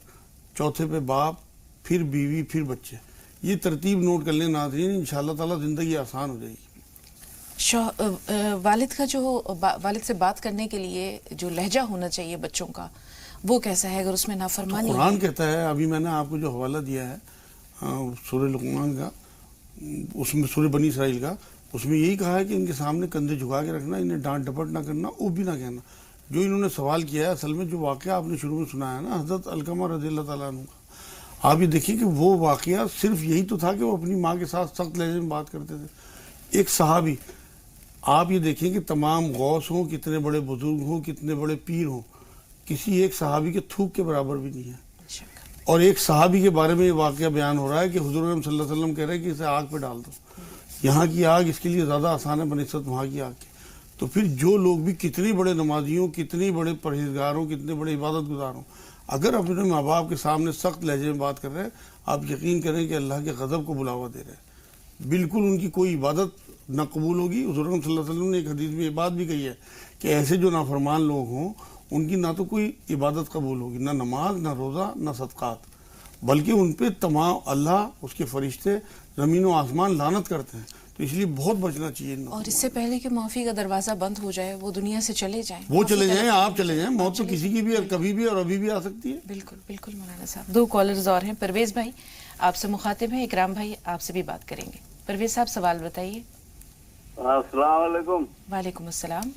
چوتھے پہ باپ، پھر بیوی، پھر بچے. یہ ترتیب نوٹ کر لیں ناظرین، انشاءاللہ تعالیٰ زندگی آسان ہو جائے گی. والد کا جو والد سے بات کرنے کے لیے جو لہجہ ہونا چاہیے بچوں کا وہ کیسا ہے اگر اس میں نافرمانی؟ قرآن کہتا ہے، ابھی میں نے آپ کو جو حوالہ دیا ہے سورہ لقمان کا، اس میں سورہ بنی اسرائیل کا، اس میں یہی کہا ہے کہ ان کے سامنے کندھے جھکا کے رکھنا، انہیں ڈانٹ ڈپٹ نہ کرنا، او بھی نہ کہنا. جو انہوں نے سوال کیا ہے اصل میں جو واقعہ آپ نے شروع میں سنایا ہے نا حضرت علقمہ رضی اللہ تعالیٰ عنہ کا، آپ یہ دیکھیے کہ وہ واقعہ صرف یہی تو تھا کہ وہ اپنی ماں کے ساتھ سخت لہجے میں بات کرتے تھے. ایک صحابی، آپ یہ دیکھیں کہ تمام غوث ہوں، کتنے بڑے بزرگ ہوں، کتنے بڑے پیر ہوں، کسی ایک صحابی کے تھوک کے برابر بھی نہیں ہے. اور ایک صحابی کے بارے میں یہ واقعہ بیان ہو رہا ہے کہ حضور صلی اللہ علیہ وسلم کہہ رہے ہیں کہ اسے آگ پہ ڈال دو، یہاں کی آگ اس کے لیے زیادہ آسان ہے بنسبت وہاں کی آگ کی. تو پھر جو لوگ بھی کتنے بڑے نمازیوں، کتنے بڑے پرہیزگاروں، کتنے بڑے عبادت گزاروں، اگر اپنے ماں باپ کے سامنے سخت لہجے میں بات کر رہے ہیں، آپ یقین کریں کہ اللہ کے غضب کو بلاوا دے رہے ہیں. بالکل ان کی کوئی عبادت نہ قبول ہوگی. حضور صلی اللہ علیہ وسلم نے ایک حدیث میں یہ بات بھی کہی ہے کہ ایسے جو نافرمان لوگ ہوں ان کی نہ تو کوئی عبادت قبول ہوگی، نہ نماز، نہ روزہ، نہ صدقات، بلکہ ان پہ تمام اللہ، اس کے فرشتے، زمین و آسمان لعنت کرتے ہیں. تو اس لیے بہت بچنا چاہیے. اور اس سے پہلے کہ معافی کا دروازہ بند ہو جائے، وہ دنیا سے چلے جائیں، وہ چلے جائیں، آپ چلے جائیں. موت تو کسی کی بھی اور کبھی بھی اور ابھی بھی آ سکتی ہے. بالکل بالکل مولانا صاحب. 2 کالرز اور ہیں. پرویز بھائی آپ سے مخاطب ہیں، اکرام بھائی آپ سے بھی بات کریں گے. پرویز صاحب سوال بتائیے. السلام علیکم. وعلیکم السلام.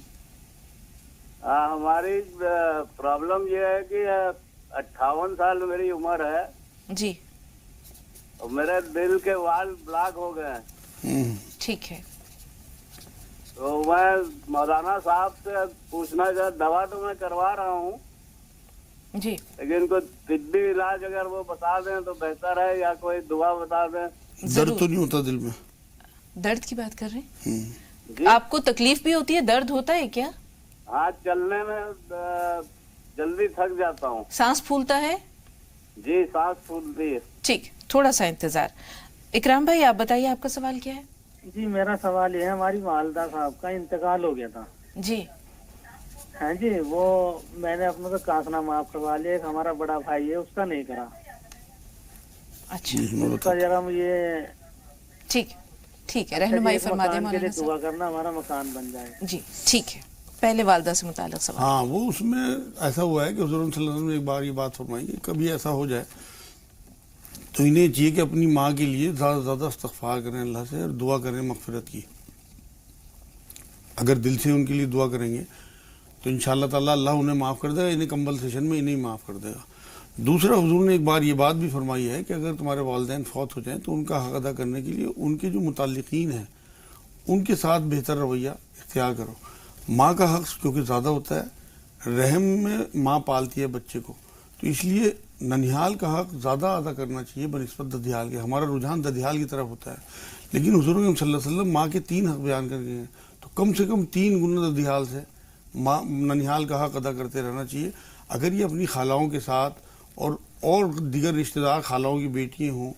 ہماری پرابلم یہ ہے کہ 58 سال میری عمر ہے جی. اور میرے دل کے وال بلاک ہو گئے ہیں. ٹھیک ہے. تو میں مولانا صاحب سے پوچھنا چاہتا، دوا تو میں کروا رہا ہوں جی، لیکن کوئی طبی علاج اگر وہ بتا دیں تو بہتر ہے، یا کوئی دعا بتا دیں. درد تو نہیں ہوتا دل میں؟ درد کی بات کر رہے ہیں جی آپ کو؟ تکلیف بھی ہوتی ہے، درد ہوتا ہے کیا؟ ہاں، چلنے میں جلدی تھک جاتا ہوں. سانس پھولتا ہے؟ جی سانس پھولتی ہے. ٹھیک، تھوڑا سا انتظار. اکرام بھائی آپ بتائیے آپ کا سوال کیا ہے؟ جی میرا سوال یہ ہے، ہماری والدہ صاحب کا انتقال ہو گیا تھا. جی. ہاں جی، وہ میں نے اپنے کو کاسنا معاف کروا لیا. ایک ہمارا بڑا بھائی ہے، اس کا نہیں کرا. اچھا اس کا ذرا یہ ٹھیک ٹھیک ہے، رہنمائی فرما دیں مولانا دعا صاحب. کرنا ہمارا مکان بن جائے. جی ٹھیک ہے. پہلے والدہ سے متعلق سوال. ہاں، وہ اس میں ایسا ہوا ہے کہ حضور صلی اللہ علیہ وسلم نے ایک بار یہ بات فرمائی کہ کبھی ایسا ہو جائے تو انہیں چاہیے کہ اپنی ماں کے لیے زیادہ سے زیادہ استغفار کریں اللہ سے اور دعا کریں مغفرت کی. اگر دل سے ان کے لیے دعا کریں گے تو انشاءاللہ تعالیٰ اللہ انہیں معاف کر دے گا. انہیں کمبل سیشن میں انہیں معاف کر دے گا. دوسرا، حضور نے ایک بار یہ بات بھی فرمائی ہے کہ اگر تمہارے والدین فوت ہو جائیں تو ان کا حق ادا کرنے کے لیے ان کے جو متعلقین ہیں ان کے ساتھ بہتر رویہ اختیار کرو. ماں کا حق کیونکہ زیادہ ہوتا ہے، رحم میں ماں پالتی ہے بچے کو، تو اس لیے ننیحال کا حق زیادہ ادا کرنا چاہیے بنسبت ددیال کے. ہمارا رجحان ددیال کی طرف ہوتا ہے، لیکن حضور صلی اللہ علیہ وسلم ماں کے 3 حق بیان کر گئے ہیں، تو کم سے کم 3 گنا ددیال سے ماں ننیحال کا حق ادا کرتے رہنا چاہیے. اگر یہ اپنی خالاؤں کے ساتھ اور دیگر رشتہ دار، خالاؤں کی بیٹیاں ہوں،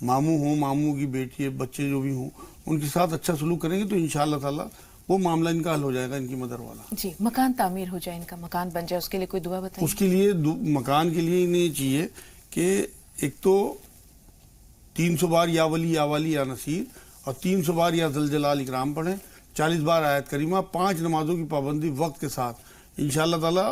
ماموں ہوں، ماموں کی بیٹی، بچے جو بھی ہوں، ان کے ساتھ اچھا سلوک کریں گے تو انشاءاللہ تعالیٰ وہ معاملہ ان کا حل ہو جائے گا، ان کی مدر والا. جی، مکان تعمیر ہو جائے، ان کا مکان بن جائے، اس کے لیے کوئی دعا بتائیں. اس کے لیے مکان کے لیے انہیں چاہیے کہ ایک تو 300 بار یا ولی یا والی یا نصیر، اور 300 بار یا ذوالجلال اکرام پڑھیں، 40 بار آیت کریمہ، 5 نمازوں کی پابندی وقت کے ساتھ. انشاءاللہ تعالیٰ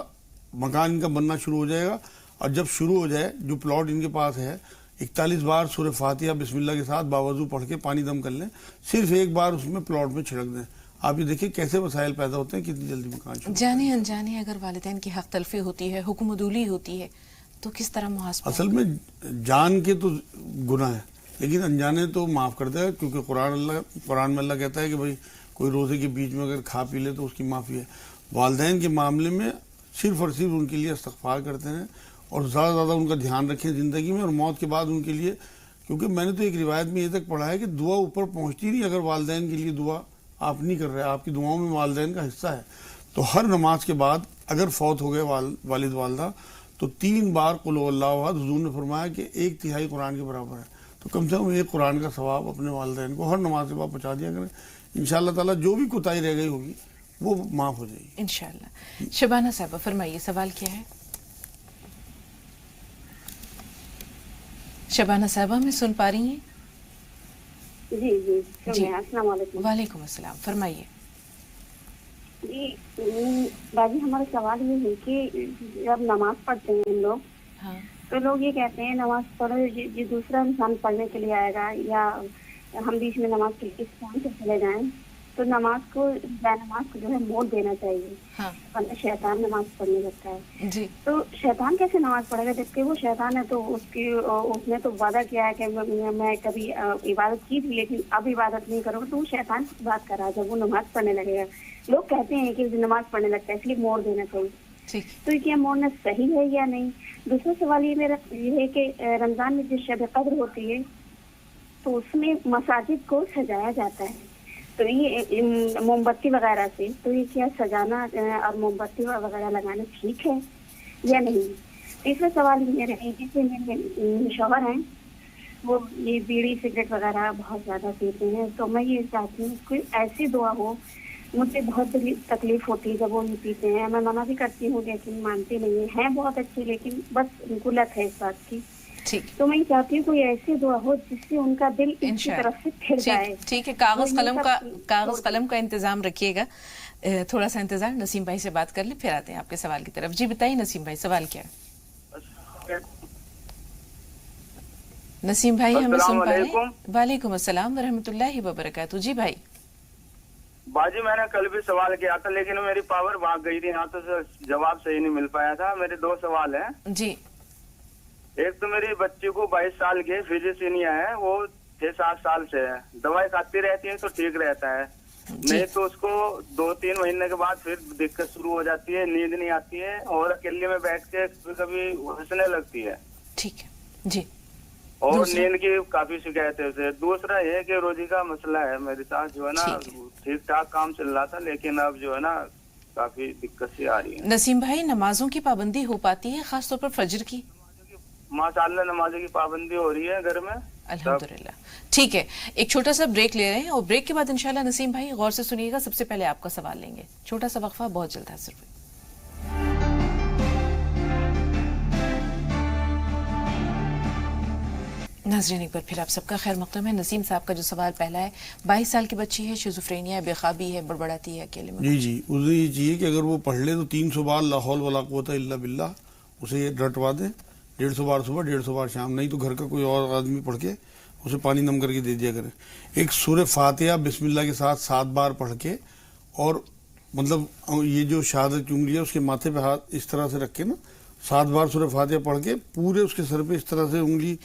مکان ان کا بننا شروع ہو جائے گا. اور جب شروع ہو جائے، جو پلاٹ ان کے پاس ہے، 41 بار سورہ فاتحہ بسم اللہ کے ساتھ باوضو پڑھ کے پانی دم کر لیں، صرف ایک بار اس میں پلاٹ میں چھڑک دیں. آپ یہ دیکھیں کیسے وسائل پیدا ہوتے ہیں، کتنی جلدی مکان شروع. جانے انجانے اگر والدین کی حق تلفی ہوتی ہے، حکم عدولی ہوتی ہے، تو کس طرح محاسبہ؟ اصل میں جان کے تو گناہ ہے، لیکن انجانے تو معاف کر دے گا، کیونکہ قرآن میں اللہ کہتا ہے کہ بھائی کوئی روزے کے بیچ میں اگر کھا پی لے تو اس کی معافی ہے. والدین کے معاملے میں صرف اور صرف ان کے لیے استغفار کرتے ہیں اور زیادہ سے زیادہ ان کا دھیان رکھیں زندگی میں، اور موت کے بعد ان کے لیے، کیونکہ میں نے تو ایک روایت میں یہ تک پڑھا ہے کہ دعا اوپر پہنچتی نہیں اگر والدین کے لیے دعا آپ نہیں کر رہے. آپ کی دعاؤں میں والدین کا حصہ ہے. تو ہر نماز کے بعد اگر فوت ہو گئے والد والدہ تو 3 بار قل هو اللہ احد، حضور نے فرمایا کہ 1/3 قرآن کے برابر ہے. تو کم سے کم 1 قرآن کا ثواب اپنے والدین کو ہر نماز کے بعد پہنچا دیا کریں. انشاءاللہ تعالیٰ جو بھی کوتاہی رہ گئی ہوگی وہ معاف ہو جائے گی انشاءاللہ. شبانہ صاحبہ فرمائیے سوال کیا ہے؟ شبانہ صاحبہ میں سن پا رہی ہیں؟ جی السلام علیکم. وعلیکم السلام، فرمائیے. جی باجی، ہمارا سوال یہ ہے کہ جب نماز پڑھتے ہیں ہم لوگ، ہاں، تو لوگ یہ کہتے ہیں نماز پڑھو جو دوسرا انسان پڑھنے کے لیے آئے گا، یا ہم بیچ میں نماز کے استعمال سے چلے جائیں تو نماز کو نماز کو جو ہے موڑ دینا چاہیے، ہاں ورنہ شیطان نماز پڑھنے لگتا ہے. جی تو شیطان کیسے نماز پڑھے گا جبکہ وہ شیطان ہے؟ تو اس نے تو وعدہ کیا ہے کہ میں کبھی عبادت کی تھی لیکن اب عبادت نہیں کروں گا. تو وہ شیطان کی بات کر رہا ہے جب وہ نماز پڑھنے لگے گا. لوگ کہتے ہیں کہ نماز پڑھنے لگتا ہے اس لیے موڑ دینا چاہیے. ٹھیک. تو کیا موڑنا صحیح ہے یا نہیں؟ دوسرا سوال یہ میرا یہ ہے کہ رمضان میں جس شب قدر ہوتی ہے تو اس میں مساجد کو سجایا جاتا ہے، تو یہ موم بتی وغیرہ سے، تو یہ کیا سجانا اور موم بتی وغیرہ لگانا ٹھیک ہے یا نہیں؟ تیسرا سوال میرے جیسے میرے شوہر ہیں وہ یہ بیڑی سگریٹ وغیرہ بہت زیادہ پیتے ہیں، تو میں یہ چاہتی ہوں کوئی ایسی دعا ہو. مجھے بہت تکلیف ہوتی ہے جب وہ نہیں پیتے ہیں. میں منع بھی کرتی ہوں لیکن مانتے نہیں ہیں بہت اچھے، لیکن بس ان کو لت ہے اس بات کی. ٹھیک. تو میں یہ چاہتی ہوں کوئی ایسی دعا ہو جس سے ان کا دل ان کی طرف سے پھر جائے. ٹھیک ہے. کاغذ قلم کا انتظام رکھیے گا. تھوڑا سا انتظار. نسیم بھائی سے بات کر لیں پھر آتے ہیں آپ کے سوال کی طرف. جی بتائیے نسیم بھائی سوال کیا ہے؟ نسیم بھائی ہمیں سن پا رہے ہیں؟ وعلیکم السلام ورحمۃ اللہ وبرکاتہ. جی بھائی. باجی میں نے کل بھی سوال کیا تھا لیکن میری پاور بھاگ گئی تھی یہاں، تو جواب صحیح نہیں مل پایا تھا. میرے 2 سوال ہیں. جی. ایک تو میری بچی کو 22 سال کے فزیسینیا ہے، وہ 6-7 سال سے ہے. دوائی کھاتی رہتی ہے تو ٹھیک رہتا ہے، نہیں تو اس کو 2-3 مہینے کے بعد پھر دقت شروع ہو جاتی ہے، نیند نہیں آتی ہے اور اکیلے میں بیٹھ کے کبھی ہنسنے لگتی ہے. ٹھیک ہے. جی. اور نیند کی کافی شکایت ہے اسے. دوسرا یہ کہ روزی کا مسئلہ ہے میرے ساتھ، جو ہے نا ٹھیک ٹھاک کام چل رہا تھا لیکن اب جو ہے نا کافی دقت سی آ رہی ہے. نسیم بھائی نمازوں کی پابندی ہو پاتی ہے خاص طور پر فجر کی؟ ماشاءاللہ نمازوں کی پابندی ہو رہی ہے گھر میں الحمدللہ. ٹھیک ہے. ایک چھوٹا سا بریک لے رہے ہیں اور بریک کے بعد انشاءاللہ نسیم بھائی غور سے سنیے گا. سب سے پہلے آپ کا سوال لیں گے. چھوٹا سا وقفہ، بہت جلد حاضر ہوئے. ناظرین ایک بار پھر آپ سب کا خیر مقدم ہے. نسیم صاحب کا جو سوال پہلا ہے، 22 سال کی بچی ہے، شیزوفرینیا ہے، بے خوابی ہے، بڑبڑاتی ہے اکیلے میں. جی اسے یہ چاہیے کہ اگر وہ پڑھ لے تو 300 بار لا حول ولا قوت الا باللہ اسے یہ رٹوا دیں. 150 بار صبح، 150 بار شام. نہیں تو گھر کا کوئی اور آدمی پڑھ کے اسے پانی نم کر کے دے دیا کرے. ایک سورہ فاتحہ بسم اللہ کے ساتھ 7 بار پڑھ کے، اور مطلب یہ جو شہادت کی انگلی ہے اس کے ماتھے پہ ہاتھ اس طرح سے رکھ کے نا 7 بار سورہ فاتحہ پڑھ کے پورے اس کے سر پہ اس طرح سے انگلی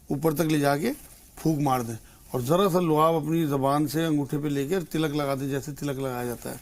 اوپر تک لے جا کے پھونک مار دیں، اور ذرا سا لعاب اپنی زبان سے انگوٹھے پہ لے کے تلک لگا دیں جیسے تلک لگایا جاتا ہے.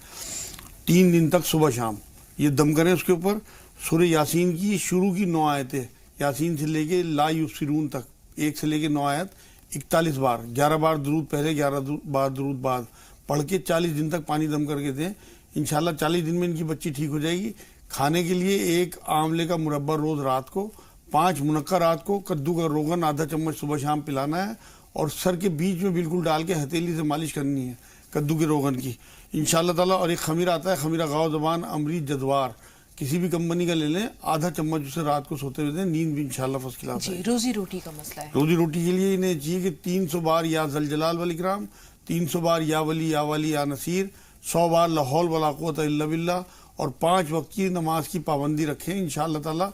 3 دن تک صبح شام یہ دم کریں. اس کے اوپر سورہ یاسین کی شروع کی 9 آیتیں، یاسین سے لے کے لا یبصرون تک 1 سے لے کے 9 آیت 41 بار، 11 بار درود پہلے، 11 بار درود بعد پڑھ کے 40 دن تک پانی دم کر کے دیں. انشاءاللہ 40 دن میں ان کی بچی ٹھیک ہو جائے گی. کھانے کے لیے 1 آملے کا مربع روز رات کو، 5 منقع رات کو، کدو کا روغن آدھا چمچ صبح شام پلانا ہے، اور سر کے بیچ میں بالکل ڈال کے ہتھیلی سے مالش کرنی ہے کدو کے روغن کی انشاءاللہ تعالیٰ. اور ایک خمیر آتا ہے، خمیرہ غاؤ زبان امرید جدوار، کسی بھی کمپنی کا لے لیں، آدھا چمچ اسے رات کو سوتے ہوئے دیں. نیند بھی انشاءاللہ فرسٹ کلاس ہے. روزی روٹی کا مسئلہ ہے. روزی روٹی کے لیے انہیں چاہیے کہ 300 بار یا ذوالجلال والاکرام، 300 بار یا ولی یا ولی یا نصیر، 100 بار لا حول ولا قوت الا باللہ، اور 5 وقت کی نماز کی پابندی رکھیں. انشاءاللہ تعالیٰ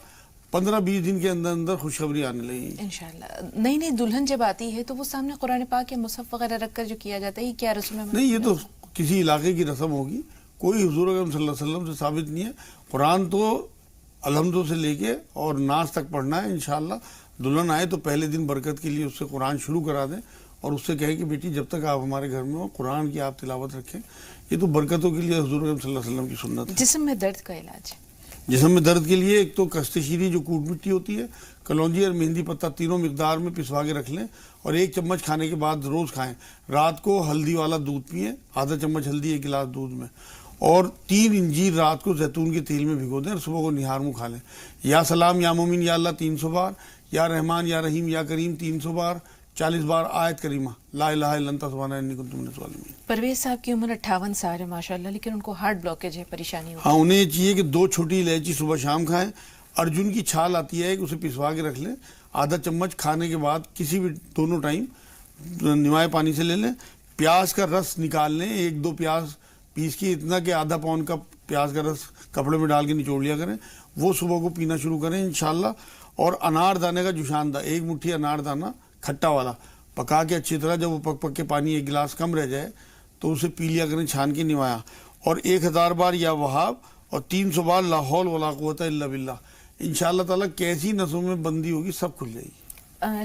15-20 دن کے اندر اندر خوشخبری آنے لگی انشاءاللہ. نئی دلہن جب آتی ہے تو وہ سامنے قرآن پاک یا مصحف وغیرہ رکھ کر جو کیا جاتا ہے، یہ کیا رسم ہے؟ نہیں، یہ تو کسی علاقے کی رسم ہوگی، کوئی حضور اکرم صلی اللہ علیہ وسلم سے ثابت نہیں ہے. قرآن تو الحمد سے لے کے اور ناس تک پڑھنا ہے. انشاءاللہ دلہن آئے تو پہلے دن برکت کے لیے اس سے قرآن شروع کرا دیں، اور اس سے کہیں کہ بیٹی جب تک آپ ہمارے گھر میں ہو قرآن کی آپ تلاوت رکھیں. یہ تو برکتوں کے لیے حضور اکرم صلی اللہ علیہ وسلم کی سنت ہے. جسم میں درد کا علاج؟ جسم میں درد کے لیے ایک تو کشت شیری جو کوٹ مٹی ہوتی ہے، کلونجی اور مہندی پتہ تینوں مقدار میں پسوا کے رکھ لیں، اور 1 چمچ کھانے کے بعد روز کھائیں. رات کو ہلدی والا دودھ پئیں، آدھا چمچ ہلدی 1 گلاس دودھ میں، اور 3 انجیر رات کو زیتون کے تیل میں بھگو دیں اور صبح کو نہار منہ کھا لیں. یا سلام یا مومن یا اللہ 300 بار، یا رحمان یا رحیم یا کریم 300 بار، 40 بار آیت کریمہ لا الہ الا انت سبحانک انی کنت من الظالمین. پرویز صاحب کی عمر 58 سال ہے ماشاءاللہ، لیکن ان کو ہارٹ بلاکیج ہے، پریشانی ہوتی ہے. ہاں، انہیں چاہیے کہ 2 چھوٹی الائچی صبح شام کھائیں. ارجن کی چھال آتی ہے، اسے پسوا کے رکھ لیں، آدھا چمچ کھانے کے بعد کسی بھی دونوں ٹائم نوائے پانی سے لے لیں. پیاز کا رس نکال لیں، 1-2 پیاز پیس کے، اتنا کہ آدھا پاؤنڈ کا پیاز کا رس کپڑے میں ڈال کے نچوڑ لیا کریں، وہ صبح کو پینا شروع کریں انشاءاللہ. اور انار دانے کا جوشاندہ 1 مٹھی انار دانہ کھٹا والا پکا کے اچھی طرح، جب وہ پک کے پانی 1 گلاس کم رہ جائے تو اسے پی لیا کریں چھان کے نوایا، اور 1000 بار یا وہاب اور 300 بار لا حول ولا قوت الا باللہ. انشاءاللہ تعالیٰ کیسی نسوں میں بندی ہوگی سب کھل جائے گی.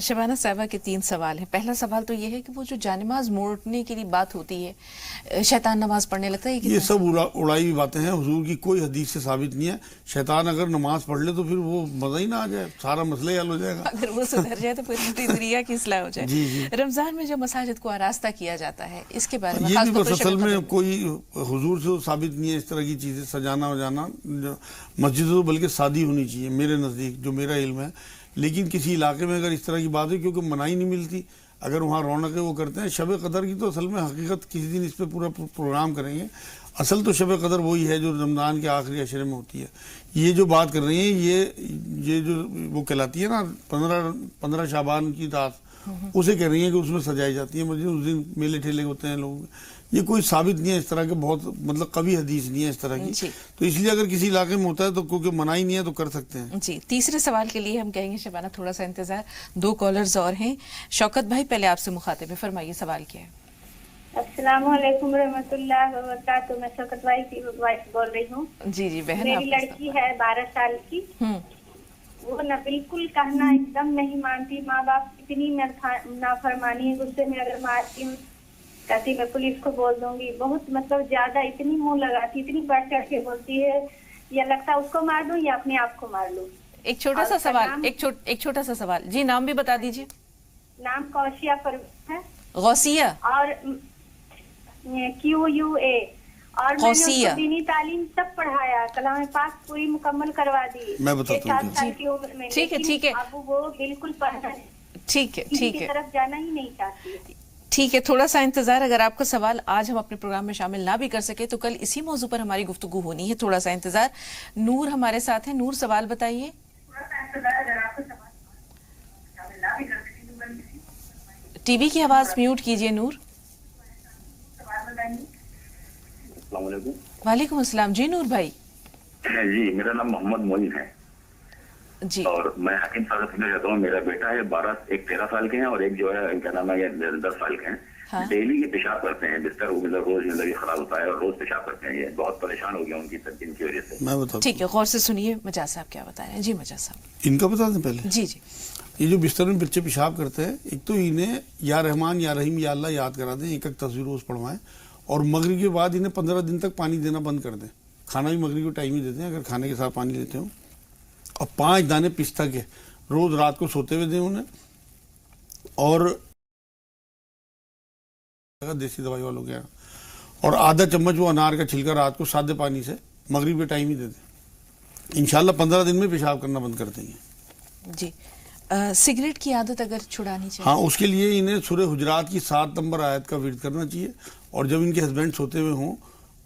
شبانہ صاحبہ کے 3 سوال ہیں. پہلا سوال تو یہ ہے کہ وہ جو جانماز موڑنے کی بات ہوتی ہے، شیطان نماز پڑھنے لگتا ہے، یہ سب اڑائی ہوئی باتیں ہیں. حضور کی کوئی حدیث سے ثابت نہیں ہے. شیطان اگر نماز پڑھ لے تو پھر وہ مزہ ہی نہ آ جائے، سارا مسئلہ ہی حل ہو جائے گا. اگر وہ سدھر جائے تو پھر دنیا کی اصلاح ہو جائے. جی. رمضان میں جو مساجد کو آراستہ کیا جاتا ہے، اس کے بارے میں یہ بھی بس اصل میں کوئی حضور سے ثابت نہیں ہے اس طرح کی چیزیں سجانا وجانا. مسجد تو بلکہ سادی ہونی چاہیے میرے نزدیک، جو میرا علم ہے. لیکن کسی علاقے میں اگر اس طرح کی بات ہے، کیونکہ منائی نہیں ملتی، اگر وہاں رونقیں وہ کرتے ہیں. شب قدر کی تو اصل میں حقیقت کسی دن اس پہ پورا پروگرام کریں گے. اصل تو شب قدر وہی ہے جو رمضان کے آخری عشرے میں ہوتی ہے. یہ جو بات کر رہی ہیں یہ جو وہ کہلاتی ہے نا 15 شعبان کی رات، اسے کہہ رہی ہیں کہ اس میں سجائی جاتی ہے مسجد. اس دن میلے ٹھیلے ہوتے ہیں لوگ. یہ کوئی ثابت نہیں ہے اس طرح کے، بہت مطلب قوی حدیث نہیں ہے اس طرح کی. تو اس لیے اگر کسی علاقے میں ہوتا ہے تو کیونکہ منائی نہیں ہے تو کر سکتے ہیں. جی. تیسرے سوال کے لیے ہم کہیں گے شبانہ تھوڑا سا انتظار. 2 کالرز اور ہیں. شوکت بھائی پہلے آپ سے مخاطب ہے، فرمائیے سوال کیا ہے. السلام علیکم ورحمۃ اللہ وبرکاتہ. میں شوکت بھائی کی وائف بول رہی ہوں. جی بہن. میری لڑکی ہے 12 سال کی. وہ نہ بالکل کہنا ایک دم نہیں مانتی. ماں باپ اتنی نافرمانی ہے، غصے میں اگر مارتی ہوں کہتی میں پولیس کو بول دوں گی. بہت مطلب زیادہ اتنی منہ لگاتی، اتنی بڑھ چڑھ کے بولتی ہے، یا لگتا ہے اس کو مار دوں یا اپنے آپ کو مار لوں. ایک چھوٹا سا سوال، ایک چھوٹا سا سوال. جی نام بھی بتا دیجیے. نام کوشیا پروین ہے. غوثیہ. اور QUA. اور میں نے اس کو دینی تعلیم سب پڑھایا، کلام پاک پوری مکمل کروا دی. میں بتاتا ہوں. 7 سال کی عمر میں. ٹھیک ہے. اب وہ بالکل پڑھنا ٹھیک ہے طرف جانا ہی نہیں چاہتی. ٹھیک ہے، تھوڑا سا انتظار. اگر آپ کا سوال آج ہم اپنے پروگرام میں شامل نہ بھی کر سکے تو کل اسی موضوع پر ہماری گفتگو ہونی ہے. تھوڑا سا انتظار. نور ہمارے ساتھ ہیں. نور سوال بتائیے. ٹی وی کی آواز میوٹ کیجئے نور. السلام علیکم. وعلیکم السلام. جی نور بھائی. جی میرا نام محمد معین ہے. جی. اور میں حکیم صاحب سے پوچھنا چاہتا ہوں، میرا بیٹا ہے 13 سال کے ہیں اور ایک جو ہے کیا نام ہے 10 سال کے ہیں. ڈیلی یہ پیشاب کرتے ہیں، بستر مطلب روز زندگی خراب ہوتا ہے اور روز پیشاب کرتے ہیں. یہ بہت پریشان ہو گیا ان کی وجہ سے. ٹھیک ہے، غور سے سنیے مجاز صاحب کیا بتا رہے ہیں. جی مجاز صاحب. ان کا بتا دیں پہلے. جی. یہ جو بستر میں بچے پیشاب کرتے ہیں، ایک تو انہیں یا رحمان یا رحیم یا اللہ یاد کرا دیں، ایک تصویر روز پڑھوائیں. اور مغرب کے بعد انہیں 15 دن تک پانی دینا بند کر دیں. کھانا بھی مغرب کے ٹائم ہی دیتے ہیں اگر کھانے کے ساتھ پانی لیتے ہوں. اور 5 دانے پستہ کے روز رات کو سوتے ہوئے دیں انہیں. اور دیسی دوائی والوں کے یہاں. اور آدھا چمچ وہ انار کا چھلکا رات کو سادے پانی سے مغرب کے ٹائم ہی دے دیں. انشاءاللہ 15 دن میں پیشاب کرنا بند کر دیں گے. جی. سگریٹ کی عادت اگر چھڑانی چاہیے؟ ہاں، اس کے لیے انہیں سورہ حجرات کی 7 نمبر آیت کا ورد کرنا چاہیے. اور جب ان کے ہسبینڈ سوتے ہوئے ہوں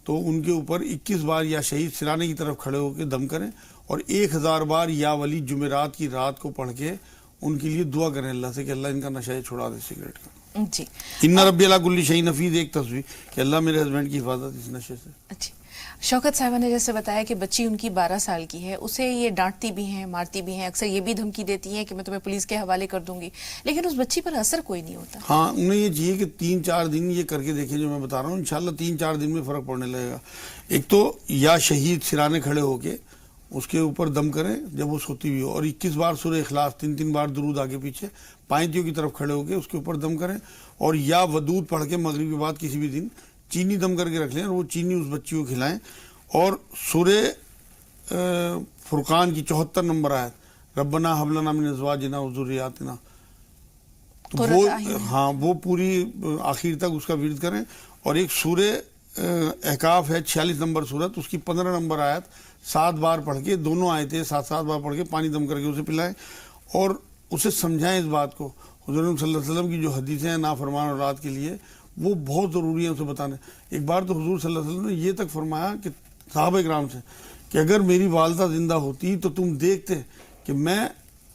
تو ان کے اوپر 21 بار یا شہید سرانے کی طرف کھڑے ہو کے دم کریں. اور 1000 بار یا ولی جمعرات کی رات کو پڑھ کے ان کے لیے دعا کریں اللہ سے کہ اللہ ان کا نشہ چھڑا دے سگریٹ کا. جی. ان ربی علی کل شیء حفیظ، ایک تصویر کہ اللہ میرے ہسبینڈ کی حفاظت اس نشے سے. اچھا. شوکت صاحبہ نے جیسے بتایا کہ بچی ان کی 12 سال کی ہے، اسے یہ ڈانٹتی بھی ہیں، مارتی بھی ہیں، اکثر یہ بھی دھمکی دیتی ہیں کہ میں تمہیں پولیس کے حوالے کر دوں گی، لیکن اس بچی پر اثر کوئی نہیں ہوتا. ہاں، انہیں یہ چاہیے کہ 3-4 دن یہ کر کے دیکھیں جو میں بتا رہا ہوں. انشاءاللہ 3-4 دن میں فرق پڑنے لگے گا. ایک تو یا شہید سرانے کھڑے ہو کے اس کے اوپر دم کریں جب وہ سوتی ہوئی ہو، اور 21 بار سورہ اخلاص، 3 بار درود آگے پیچھے پائنتیوں کی طرف کھڑے ہو کے اس کے اوپر دم کریں. اور یا ودود پڑھ کے مغرب کے بعد کسی بھی دن چینی دم کر کے رکھ لیں اور وہ چینی اس بچی کو کھلائیں. اور سورہ فرقان کی 74 نمبر آیت ربنا هب لنا من ازواجنا وذرياتنا، وہ پوری آخر تک اس کا ورد کریں. اور ایک سورہ احقاف ہے 46 نمبر سورت، اس کی 15 نمبر آیت 7 بار پڑھ کے، دونوں آیتیں 7 بار پڑھ کے پانی دم کر کے اسے پلائیں اور اسے سمجھائیں اس بات کو. حضور صلی اللہ علیہ وسلم کی جو حدیثیں ہیں نافرمان اولاد کے لیے وہ بہت ضروری ہیں اسے بتانے. ایک بار تو حضور صلی اللہ علیہ وسلم نے یہ تک فرمایا کہ صحابہ کرام سے کہ اگر میری والدہ زندہ ہوتی تو تم دیکھتے کہ میں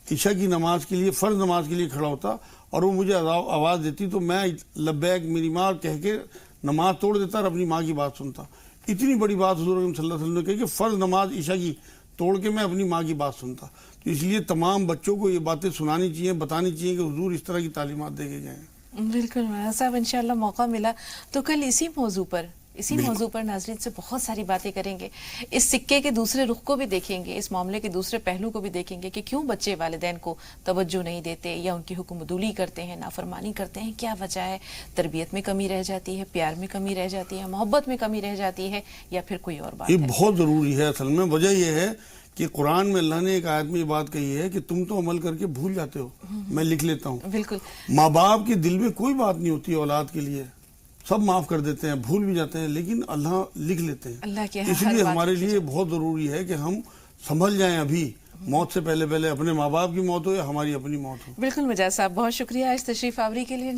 عشاء کی نماز کے لیے، فرض نماز کے لیے کھڑا ہوتا اور وہ مجھے آواز دیتی تو میں لبیک میری ماں کہہ کے نماز توڑ دیتا اور اپنی ماں کی بات سنتا. اتنی بڑی بات حضور صلی اللہ علیہ وسلم نے کہی کہ فرض نماز عشاء کی توڑ کے میں اپنی ماں کی بات سنتا. تو اس لیے تمام بچوں کو یہ باتیں سنانی چاہیے، بتانی چاہیے کہ حضور اس طرح کی تعلیمات دے کے جائیں. بالکل مولانا صاحب، انشاءاللہ موقع ملا تو کل اسی موضوع پر ناظرین سے بہت ساری باتیں کریں گے. اس سکے کے دوسرے رخ کو بھی دیکھیں گے، اس معاملے کے دوسرے پہلو کو بھی دیکھیں گے کہ کیوں بچے والدین کو توجہ نہیں دیتے یا ان کی حکم عدولی کرتے ہیں، نافرمانی کرتے ہیں. کیا وجہ ہے؟ تربیت میں کمی رہ جاتی ہے، پیار میں کمی رہ جاتی ہے، محبت میں کمی رہ جاتی ہے، یا پھر کوئی اور بات؟ یہ بہت ضروری ہے. اصل میں وجہ یہ ہے کہ قرآن میں اللہ نے ایک آیت میں یہ بات کہی ہے کہ تم تو عمل کر کے بھول جاتے ہو، میں لکھ لیتا ہوں. بالکل. ماں باپ کے دل میں کوئی بات نہیں ہوتی اولاد کے لیے، سب معاف کر دیتے ہیں، بھول بھی جاتے ہیں، لیکن اللہ لکھ لیتے ہیں. اس لیے ہمارے لیے بہت ضروری ہے کہ ہم سنبھل جائیں ابھی، موت سے پہلے اپنے ماں باپ کی موت ہو یا ہماری اپنی موت ہو. بالکل مجاز صاحب، بہت شکریہ اس تشریف آوری کے لیے.